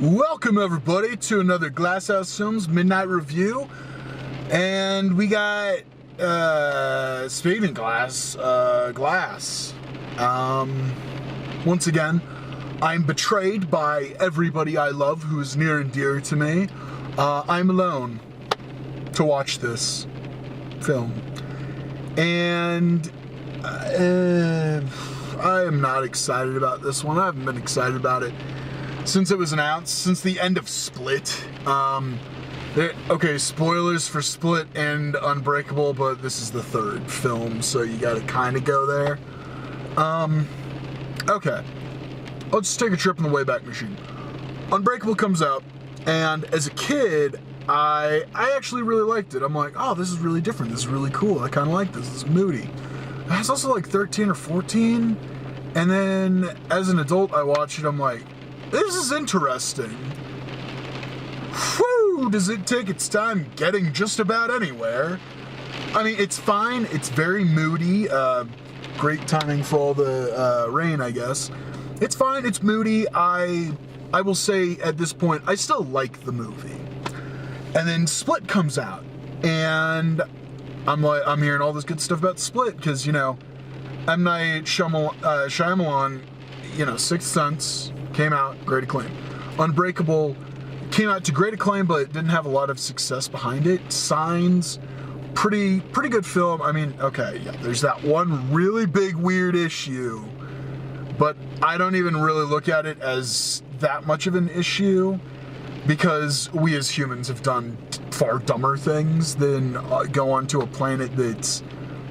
Welcome everybody to another Glasshouse Films Midnight Review, and we got speaking glass. Once again, I'm betrayed by everybody I love who is near and dear to me. I'm alone to watch this film, and I am not excited about this one. I haven't been excited about it since it was announced, since the end of Split. Okay, spoilers for Split and Unbreakable, but this is the third film, so you gotta kind of go there. Okay, let's take a trip in the Wayback Machine. Unbreakable comes out, and as a kid, I actually really liked it. I'm like, oh, this is really different. This is really cool. I kind of like this. This is moody. I was also like 13 or 14, and then as an adult, I watched it. I'm like, this is interesting. Whew, does it take its time getting just about anywhere? I mean, it's fine. It's very moody. Great timing for all the rain, I guess. It's fine. It's moody. I will say at this point, I still like the movie. And then Split comes out, and I'm hearing all this good stuff about Split because, you know, M. Night Shyamalan, you know, Sixth Sense came out, great acclaim. Unbreakable came out to great acclaim, but didn't have a lot of success behind it. Signs, pretty good film. I mean, okay, yeah, there's that one really big weird issue, but I don't even really look at it as that much of an issue because we as humans have done far dumber things than go onto a planet that's,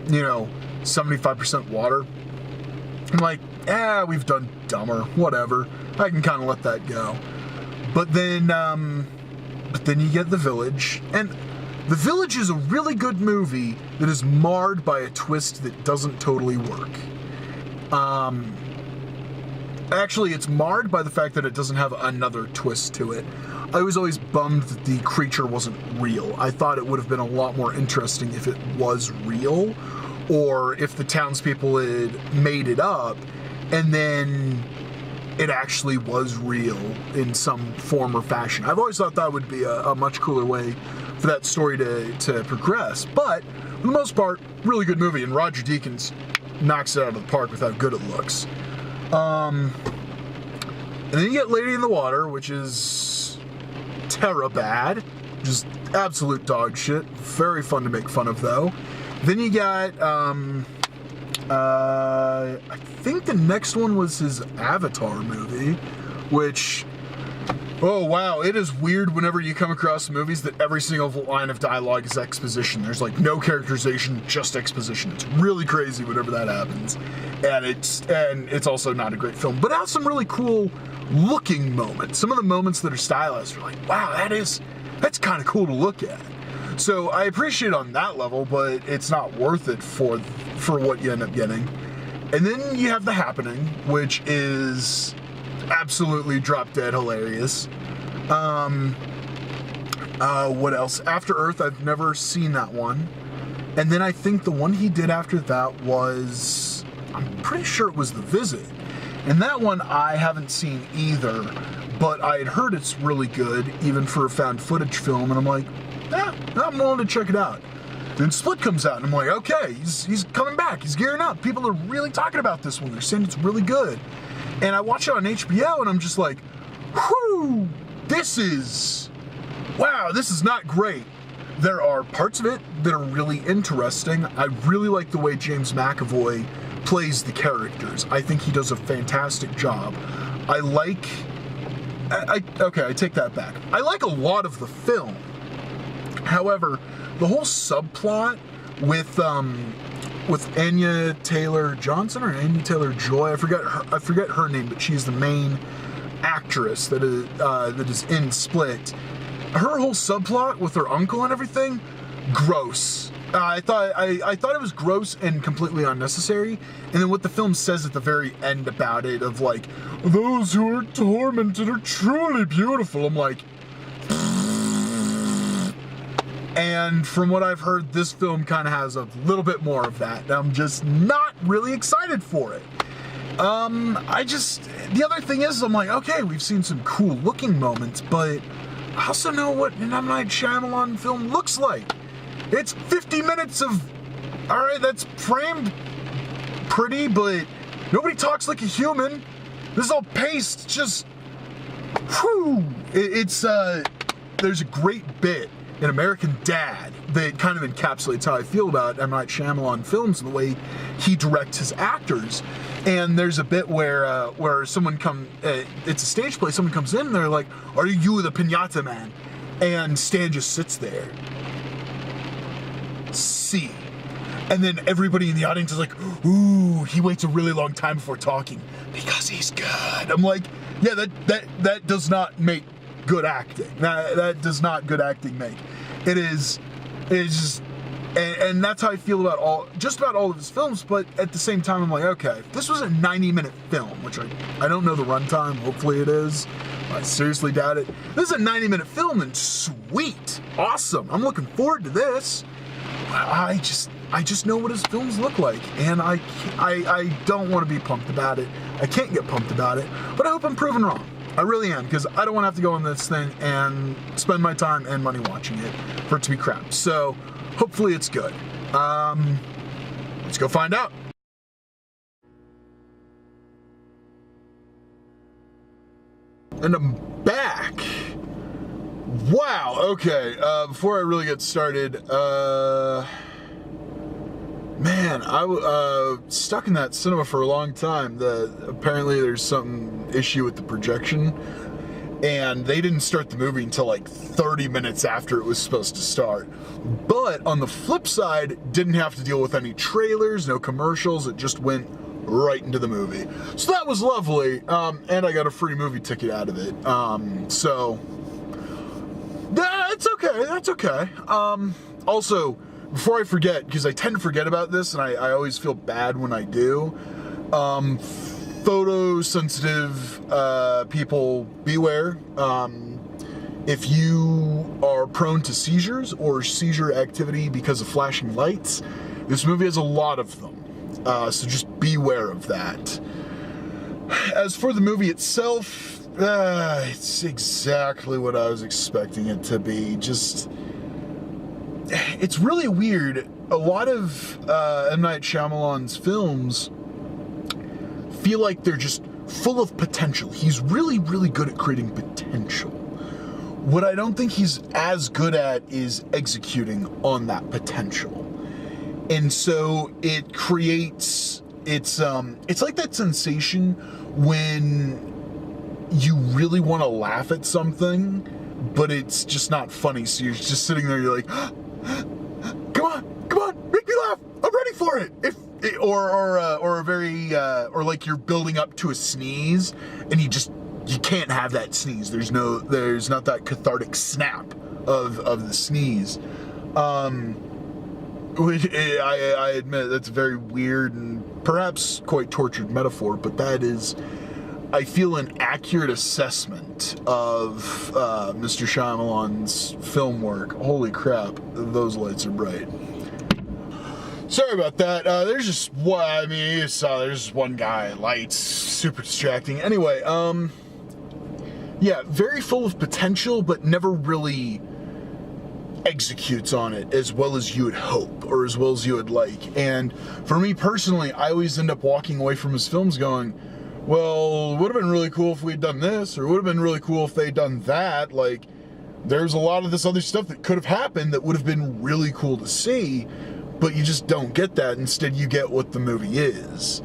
you know, 75% water. I'm like, we've done dumber, whatever. I can kind of let that go. But then you get The Village, and The Village is a really good movie that is marred by a twist that doesn't totally work. Actually, it's marred by the fact that it doesn't have another twist to it. I was always bummed that the creature wasn't real. I thought it would have been a lot more interesting if it was real, or if the townspeople had made it up, and then it actually was real in some form or fashion. I've always thought that would be a much cooler way for that story to progress. But for the most part, really good movie, and Roger Deakins knocks it out of the park with how good it looks. And then you get Lady in the Water, which is bad, just absolute dog shit. Very fun to make fun of, though. Then you got, I think the next one was his Avatar movie, which, oh wow, it is weird whenever you come across movies that every single line of dialogue is exposition. There's like no characterization, just exposition. It's really crazy whenever that happens. And it's also not a great film, but it has some really cool looking moments. Some of the moments that are stylized are like, wow, that's kind of cool to look at. So I appreciate it on that level, but it's not worth it for what you end up getting. And then you have The Happening, which is absolutely drop dead hilarious. What else? After Earth, I've never seen that one. And then I think the one he did after that was, I'm pretty sure it was The Visit. And that one I haven't seen either, but I had heard it's really good, even for a found footage film, and I'm like, I'm willing to check it out. Then Split comes out, and I'm like, okay, he's coming back, he's gearing up. People are really talking about this one. They're saying it's really good. And I watch it on HBO, and I'm just like, whew, this is not great. There are parts of it that are really interesting. I really like the way James McAvoy plays the characters. I think he does a fantastic job. I take that back. I like a lot of the film. However, the whole subplot with Anya Taylor-Johnson or Anya Taylor-Joy, I forget her name, but she's the main actress that is in Split. Her whole subplot with her uncle and everything, gross. I thought it was gross and completely unnecessary. And then what the film says at the very end about it, of like, those who are tormented are truly beautiful. I'm like, and from what I've heard, this film kind of has a little bit more of that. I'm just not really excited for it. The other thing is, I'm like, okay, we've seen some cool looking moments, but I also know what an M. Night Shyamalan film looks like. It's 50 minutes of, alright, that's framed pretty, but nobody talks like a human. This is all paced, just, whew. There's a great bit in American Dad that kind of encapsulates how I feel about M. Night Shyamalan films and the way he directs his actors. And there's a bit where someone it's a stage play, someone comes in and they're like, "Are you the piñata man?" And Stan just sits there. See. And then everybody in the audience is like, "Ooh, he waits a really long time before talking because he's good." I'm like, yeah, that does not make good acting. That does not good acting make. It's just, and that's how I feel about just about all of his films. But at the same time, I'm like, okay, this was a 90-minute film, which I don't know the runtime. Hopefully it is. I seriously doubt it. This is a 90-minute film, and sweet, awesome. I'm looking forward to this. I just know what his films look like, and I don't want to be pumped about it. I can't get pumped about it, but I hope I'm proven wrong. I really am, because I don't want to have to go on this thing and spend my time and money watching it for it to be crap. So hopefully it's good. Let's go find out. And I'm back. Wow, okay, before I really get started, man, I was stuck in that cinema for a long time. Apparently there's some issue with the projection, and they didn't start the movie until like 30 minutes after it was supposed to start. But on the flip side, didn't have to deal with any trailers, no commercials, it just went right into the movie. So that was lovely, and I got a free movie ticket out of it, so that's okay, that's okay. Also, before I forget, because I tend to forget about this, and I always feel bad when I do, photosensitive people, beware. If you are prone to seizures or seizure activity because of flashing lights, this movie has a lot of them, so just beware of that. As for the movie itself, it's exactly what I was expecting it to be. Just, it's really weird. A lot of M. Night Shyamalan's films feel like they're just full of potential. He's really, really good at creating potential. What I don't think he's as good at is executing on that potential. And so it creates, it's like that sensation when you really want to laugh at something, but it's just not funny. So you're just sitting there, you're like, come on, make me laugh. I'm ready for it. Or like you're building up to a sneeze, and you can't have that sneeze. There's not that cathartic snap of the sneeze. Which I admit that's a very weird and perhaps quite tortured metaphor, but that is, I feel, an accurate assessment of Mr. Shyamalan's film work. Holy crap, those lights are bright. Sorry about that. There's just there's one guy, lights, super distracting. Anyway, yeah, very full of potential, but never really executes on it as well as you would hope, or as well as you would like. And for me personally, I always end up walking away from his films going, well, it would have been really cool if we'd done this, or it would have been really cool if they'd done that. Like, there's a lot of this other stuff that could have happened that would have been really cool to see, but you just don't get that. Instead, you get what the movie is.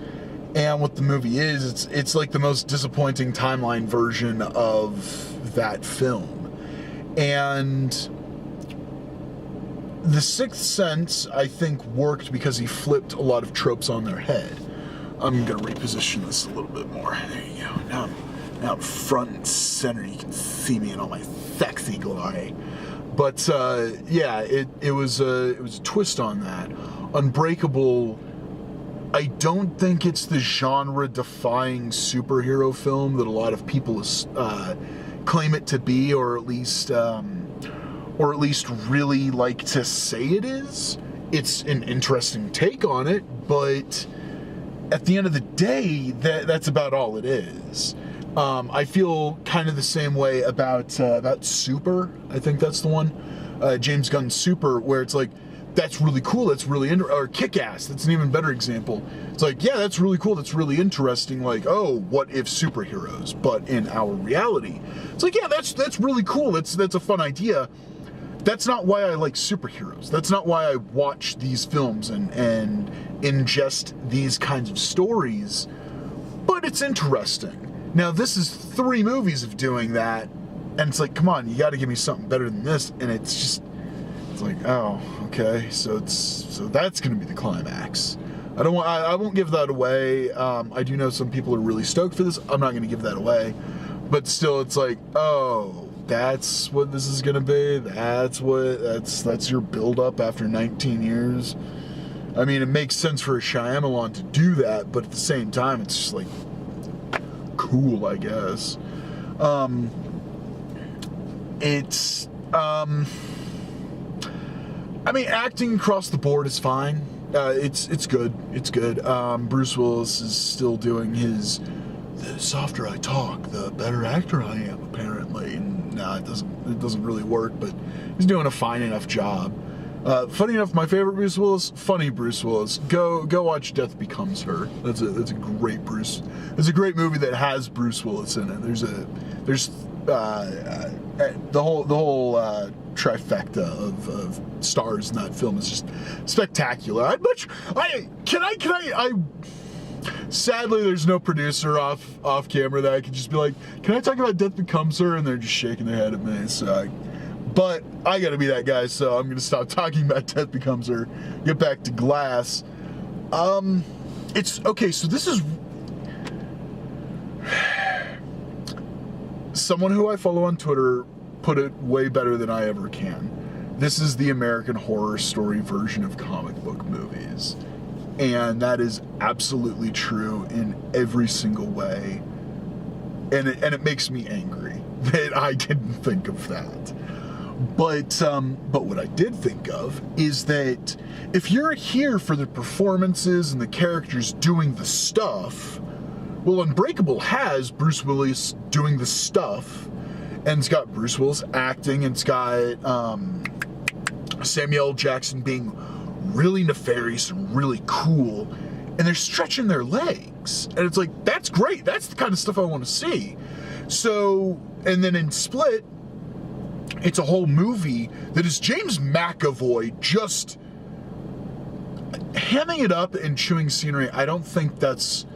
And what the movie is, it's like the most disappointing timeline version of that film. And The Sixth Sense, I think, worked because he flipped a lot of tropes on their head. I'm gonna reposition this a little bit more. There you go. Now I'm front and center. You can see me in all my sexy glory. But yeah, it was a twist on that. Unbreakable, I don't think it's the genre-defying superhero film that a lot of people claim it to be, or at least really like to say it is. It's an interesting take on it, but at the end of the day, that's about all it is. I feel kind of the same way about Super. I think that's the one, James Gunn's Super, where it's like, that's really cool. That's really or Kick-Ass. That's an even better example. It's like, yeah, that's really cool. That's really interesting. Like, oh, what if superheroes, but in our reality? It's like, yeah, that's really cool. That's a fun idea. That's not why I like superheroes. That's not why I watch these films and ingest these kinds of stories. But it's interesting. Now, this is 3 movies of doing that, and it's like, come on, you got to give me something better than this. And it's like, oh, okay, so that's going to be the climax. I won't give that away. I do know some people are really stoked for this. I'm not going to give that away, but still, it's like, oh, that's what this is going to be. That's your build up after 19 years. I mean, it makes sense for a Shyamalan to do that, but at the same time, it's just like cool, I guess. I mean, acting across the board is fine. It's good. It's good. Bruce Willis is still doing the softer I talk, the better actor I am, apparently. And no, it doesn't really work, but he's doing a fine enough job. Funny enough, my favorite Bruce Willis, funny Bruce Willis. Go watch Death Becomes Her. That's a great Bruce. It's a great movie that has Bruce Willis in it. There's the whole trifecta of stars in that film is just spectacular. Sadly, there's no producer off camera that I could just be like, can I talk about Death Becomes Her? And they're just shaking their head at me. But I gotta be that guy, so I'm gonna stop talking about Death Becomes Her. Get back to Glass. It's okay. So this is someone who I follow on Twitter put it way better than I ever can. This is the American Horror Story version of comic book movies. And that is absolutely true in every single way. And it makes me angry that I didn't think of that. But what I did think of is that if you're here for the performances and the characters doing the stuff, well, Unbreakable has Bruce Willis doing the stuff, and it's got Bruce Willis acting, and it's got Samuel L. Jackson being really nefarious and really cool, and they're stretching their legs, and it's like, that's great. That's the kind of stuff I want to see. So, and then in Split, it's a whole movie that is James McAvoy just hamming it up and chewing scenery. I don't think that's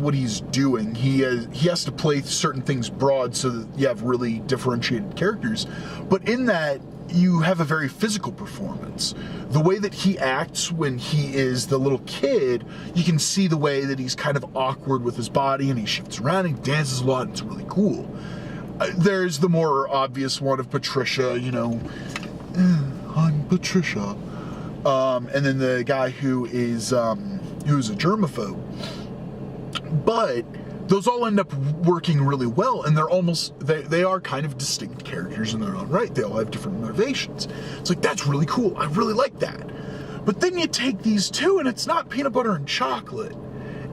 what he's doing. He has to play certain things broad so that you have really differentiated characters. But in that, you have a very physical performance. The way that he acts when he is the little kid, you can see the way that he's kind of awkward with his body, and he shifts around and dances a lot, and it's really cool. There's the more obvious one of Patricia, I'm Patricia. And then the guy who's a germaphobe. But those all end up working really well, and they are kind of distinct characters in their own right. They all have different motivations. It's like, that's really cool. I really like that. But then you take these two, and it's not peanut butter and chocolate.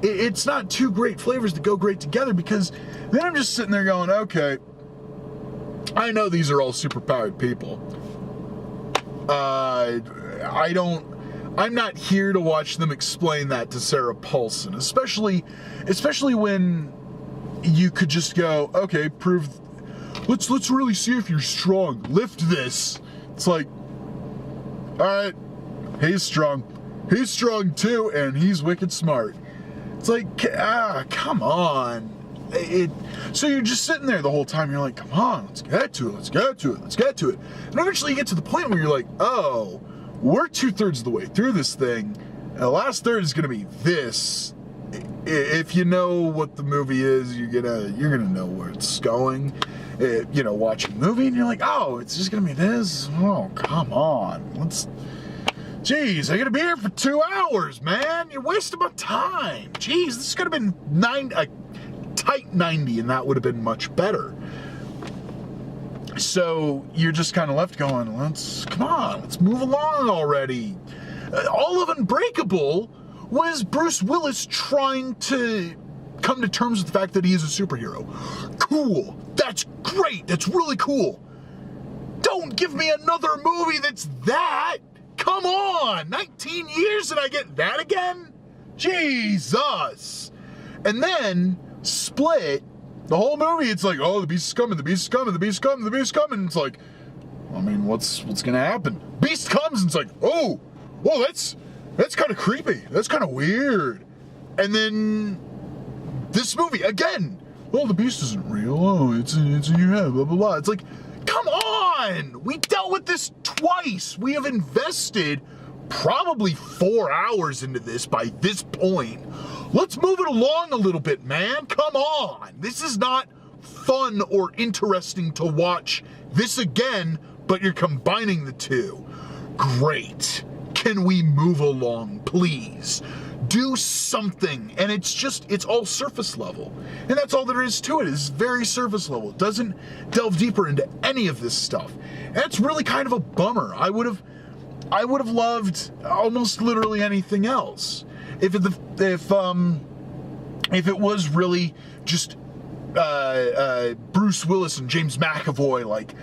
It's not two great flavors that go great together, because then I'm just sitting there going, okay, I know these are all superpowered people. I'm not here to watch them explain that to Sarah Paulson, especially when you could just go, okay, let's really see if you're strong. Lift this. It's like, all right, he's strong. He's strong too, and he's wicked smart. It's like, come on. So you're just sitting there the whole time. You're like, come on, let's get to it. And eventually you get to the point where you're like, oh, we're 2/3 of the way through this thing, and the last third is gonna be this. If you know what the movie is, you're gonna know where it's going. Watching a movie and you're like, oh, it's just gonna be this. Oh, come on, Jeez, I gotta be here for 2 hours, man. You're wasting my time. Jeez, this could have been a tight 90, and that would have been much better. So you're just kind of left going, let's move along already. All of Unbreakable was Bruce Willis trying to come to terms with the fact that he is a superhero. Cool. That's great. That's really cool. Don't give me another movie that's that. Come on. 19 years and I get that again? Jesus. And then Split, the whole movie, it's like, oh, the beast is coming, the beast is coming, the beast is coming, the beast is coming. It's like, I mean, what's gonna happen? Beast comes and it's like, oh, whoa, that's kind of creepy. That's kind of weird. And then this movie again. Well, the beast isn't real. Oh, it's in your head. Blah blah blah. It's like, come on. We dealt with this twice. We have invested probably 4 hours into this by this point. Let's move it along a little bit, man. Come on. This is not fun or interesting to watch this again, but you're combining the two. Great. Can we move along, please? Do something. And it's all surface level. And that's all there is to it. It's very surface level. It doesn't delve deeper into any of this stuff. And it's really kind of a bummer. I would have loved almost literally anything else. If it was really just Bruce Willis and James McAvoy, like,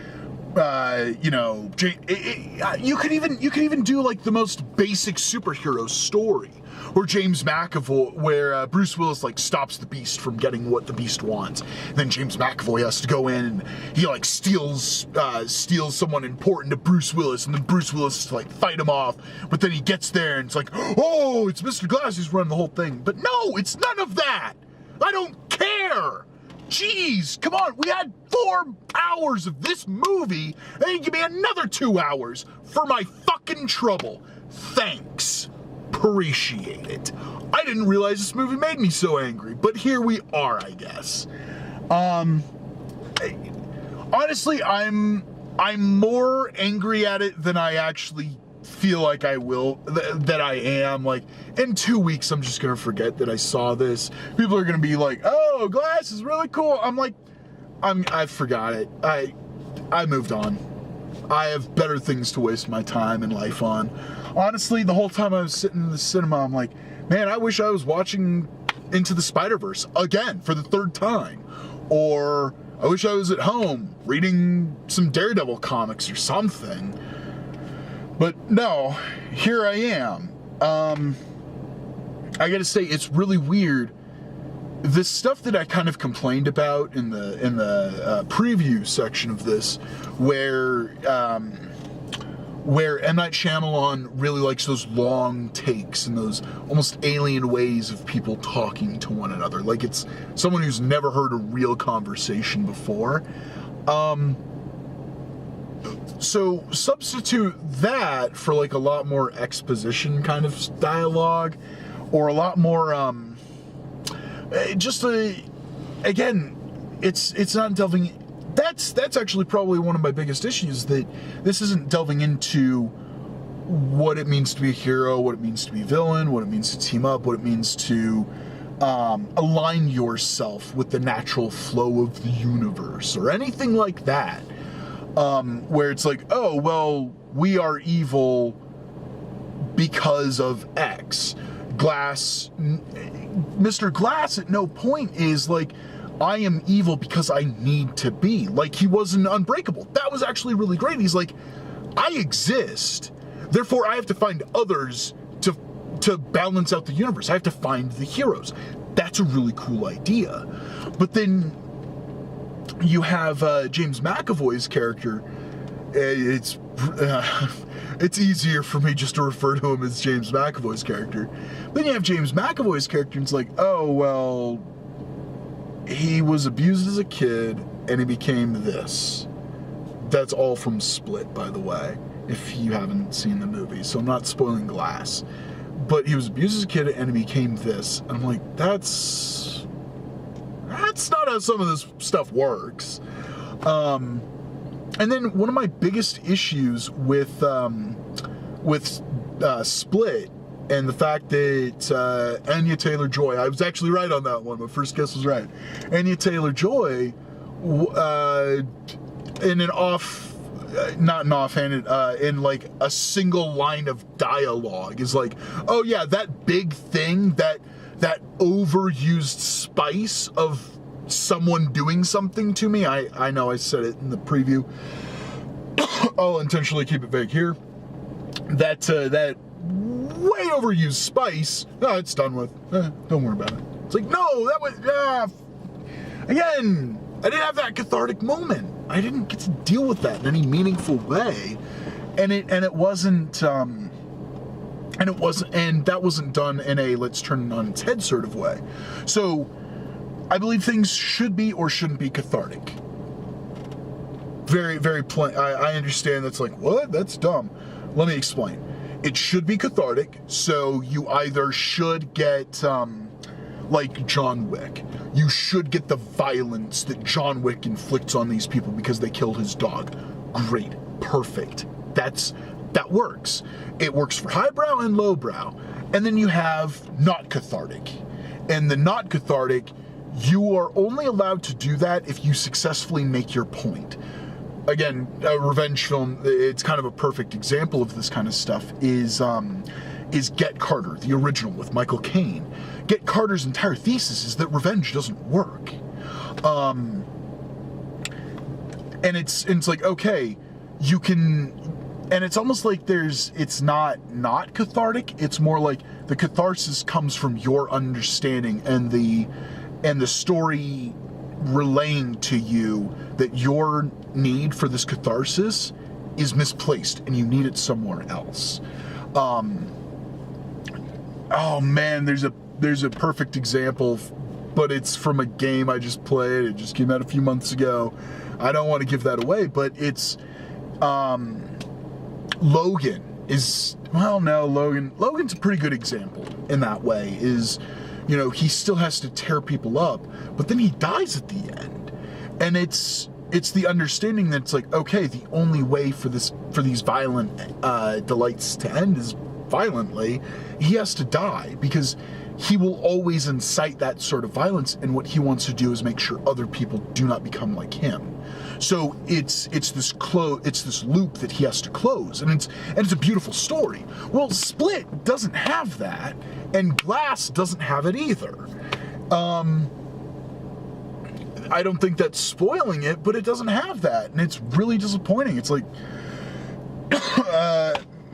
you could even do like the most basic superhero story where Bruce Willis like stops the Beast from getting what the Beast wants. And then James McAvoy has to go in and he like steals someone important to Bruce Willis, and then Bruce Willis has to like fight him off. But then he gets there and it's like, oh, it's Mr. Glass who's running the whole thing. But no, it's none of that. I don't care. Jeez, come on, we had 4 hours of this movie, and you give me another 2 hours for my fucking trouble. Thanks. Appreciate it. I didn't realize this movie made me so angry, but here we are, I guess. Honestly, I'm more angry at it than I actually feel like I will, that I am. Like, in 2 weeks, I'm just gonna forget that I saw this. People are gonna be like, oh, Glass is really cool. I'm like, I forgot it. I moved on. I have better things to waste my time and life on. Honestly, the whole time I was sitting in the cinema, I'm like, man, I wish I was watching Into the Spider-Verse again for the 3rd time. Or I wish I was at home reading some Daredevil comics or something. But no, here I am. I gotta say, it's really weird. The stuff that I kind of complained about in the preview section of this, where M. Night Shyamalan really likes those long takes and those almost alien ways of people talking to one another, like it's someone who's never heard a real conversation before. So substitute that for like a lot more exposition kind of dialogue, or a lot more again, it's not delving. That's actually probably one of my biggest issues, that this isn't delving into what it means to be a hero, what it means to be a villain, what it means to team up, what it means to align yourself with the natural flow of the universe, or anything like that. Where it's like, oh, well, we are evil because of X. Mr. Glass at no point is like, I am evil because I need to be. Like, he wasn't Unbreakable. That was actually really great. He's like, I exist, therefore I have to find others to balance out the universe. I have to find the heroes. That's a really cool idea. But then you have James McAvoy's character. It's easier for me just to refer to him as James McAvoy's character. Then you have James McAvoy's character, and it's like, oh, well, he was abused as a kid, and he became this. That's all from Split, by the way, if you haven't seen the movie, so I'm not spoiling Glass. But he was abused as a kid, and he became this. And I'm like, that's not how some of this stuff works. And then one of my biggest issues with Split, and the fact that Anya Taylor-Joy, I was actually right on that one, my first guess was right. Anya Taylor-Joy, in an not an offhanded, in like a single line of dialogue is like, oh yeah, that big thing, that overused spice of someone doing something to me. I know I said it in the preview. I'll intentionally keep it vague here. That way overused spice, it's done with. Don't worry about it. It's like, no, that was, again, I didn't have that cathartic moment. I didn't get to deal with that in any meaningful way. And that wasn't done in a let's turn it on its head sort of way. So I believe things should be or shouldn't be cathartic. Very, very plain. I understand that's like, what? That's dumb. Let me explain. It should be cathartic, so you either should get, like John Wick. You should get the violence that John Wick inflicts on these people because they killed his dog. Great. Perfect. That works. It works for highbrow and lowbrow. And then you have not cathartic. And the not cathartic, you are only allowed to do that if you successfully make your point. Again, a revenge film, it's kind of a perfect example of this kind of stuff, is Get Carter, the original with Michael Caine. Get Carter's entire thesis is that revenge doesn't work. And it's like, okay, you can, and it's almost like it's not cathartic, it's more like the catharsis comes from your understanding and the story relaying to you that your need for this catharsis is misplaced and you need it somewhere else. Oh man, there's a perfect example, but it's from a game I just played. It just came out a few months ago. I don't want to give that away, but it's Logan is, well, no, Logan's a pretty good example in that way. Is, you know, he still has to tear people up, but then he dies at the end. And it's the understanding that it's like, okay, the only way for these violent delights to end is violently. He has to die because he will always incite that sort of violence, and what he wants to do is make sure other people do not become like him. So it's this loop that he has to close, and it's a beautiful story. Well, Split doesn't have that, and Glass doesn't have it either. I don't think that's spoiling it, but it doesn't have that, and it's really disappointing. It's like,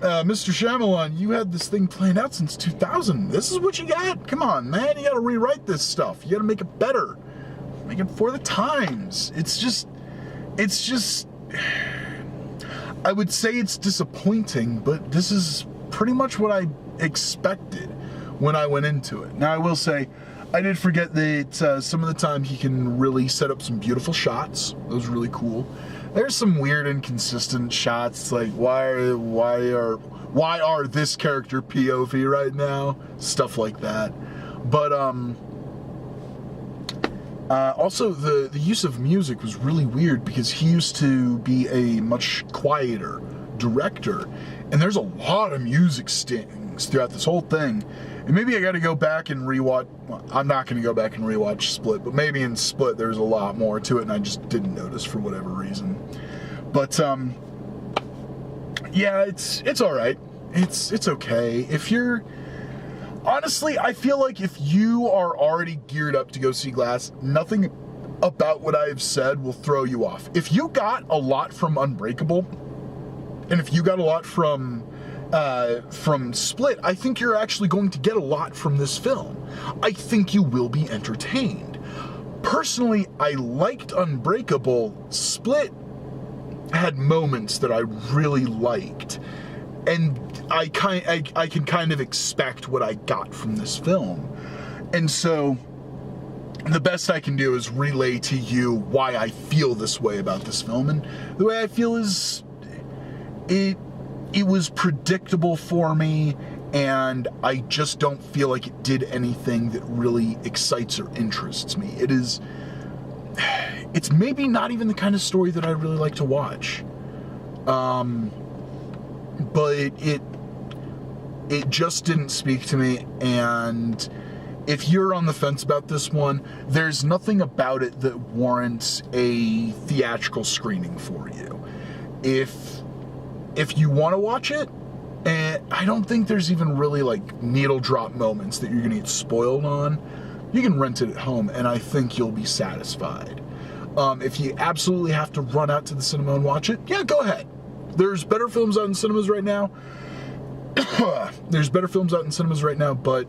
Mr. Shyamalan, you had this thing planned out since 2000. This is what you got? Come on, man. You got to rewrite this stuff. You got to make it better. Make it for the times. It's just, I would say it's disappointing, but this is pretty much what I expected when I went into it. Now, I will say, I did forget that some of the time he can really set up some beautiful shots. That was really cool. There's some weird inconsistent shots, like why are this character POV right now? Stuff like that. But also the use of music was really weird because he used to be a much quieter director, and there's a lot of music stings throughout this whole thing. And maybe I got to go back and rewatch. Well, I'm not going to go back and rewatch Split, but maybe in Split there's a lot more to it, and I just didn't notice for whatever reason. But yeah, it's all right. It's okay. If you're honestly, I feel like if you are already geared up to go see Glass, nothing about what I have said will throw you off. If you got a lot from Unbreakable, and if you got a lot from Split, I think you're actually going to get a lot from this film. I think you will be entertained. Personally, I liked Unbreakable. Split had moments that I really liked, and I can kind of expect what I got from this film. And so the best I can do is relay to you why I feel this way about this film, and the way I feel is it was predictable for me, and I just don't feel like it did anything that really excites or interests me. It's maybe not even the kind of story that I really like to watch. But it just didn't speak to me, and if you're on the fence about this one, there's nothing about it that warrants a theatrical screening for you. if you want to watch it, and I don't think there's even really like needle drop moments that you're gonna get spoiled on, you can rent it at home, and I think you'll be satisfied. If you absolutely have to run out to the cinema and watch it, yeah, go ahead. There's better films out in cinemas right now. But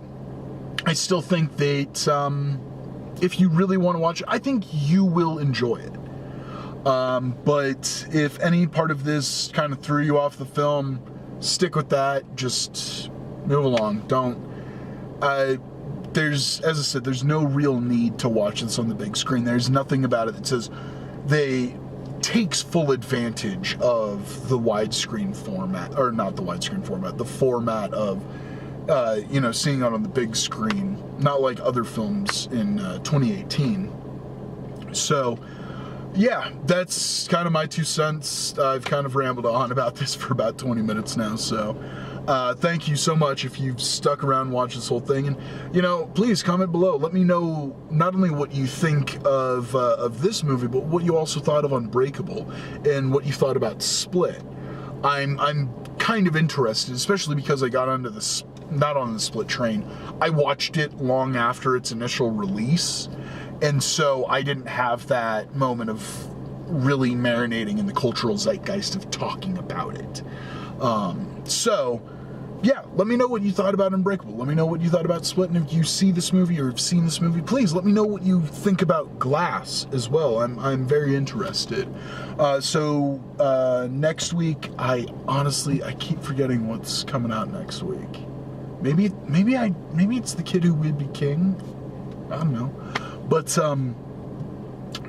I still think that if you really want to watch it, I think you will enjoy it. But if any part of this kind of threw you off the film, stick with that. Just move along. Don't. As I said, there's no real need to watch this on the big screen. There's nothing about it that says they takes full advantage of the widescreen format, or not the widescreen format, the format of, seeing it on the big screen, not like other films in 2018. So, yeah, that's kind of my 2 cents. I've kind of rambled on about this for about 20 minutes now, so thank you so much if you've stuck around and watched this whole thing. And, please comment below. Let me know not only what you think of this movie, but what you also thought of Unbreakable and what you thought about Split. I'm kind of interested, especially because I got onto not on the Split train. I watched it long after its initial release, and so I didn't have that moment of really marinating in the cultural zeitgeist of talking about it. So, yeah, let me know what you thought about Unbreakable. Let me know what you thought about Split, and if you see this movie or have seen this movie, please let me know what you think about Glass as well. I'm very interested. So next week, I keep forgetting what's coming out next week. Maybe it's The Kid Who Would Be King. I don't know. But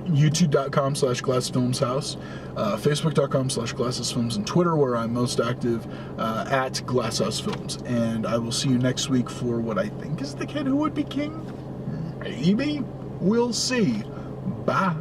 youtube.com/glassfilmshouse, facebook.com/glasshousefilms, and Twitter, where I'm most active, at glasshousefilms. And I will see you next week for what I think is The Kid Who Would Be King. Maybe. We'll see. Bye.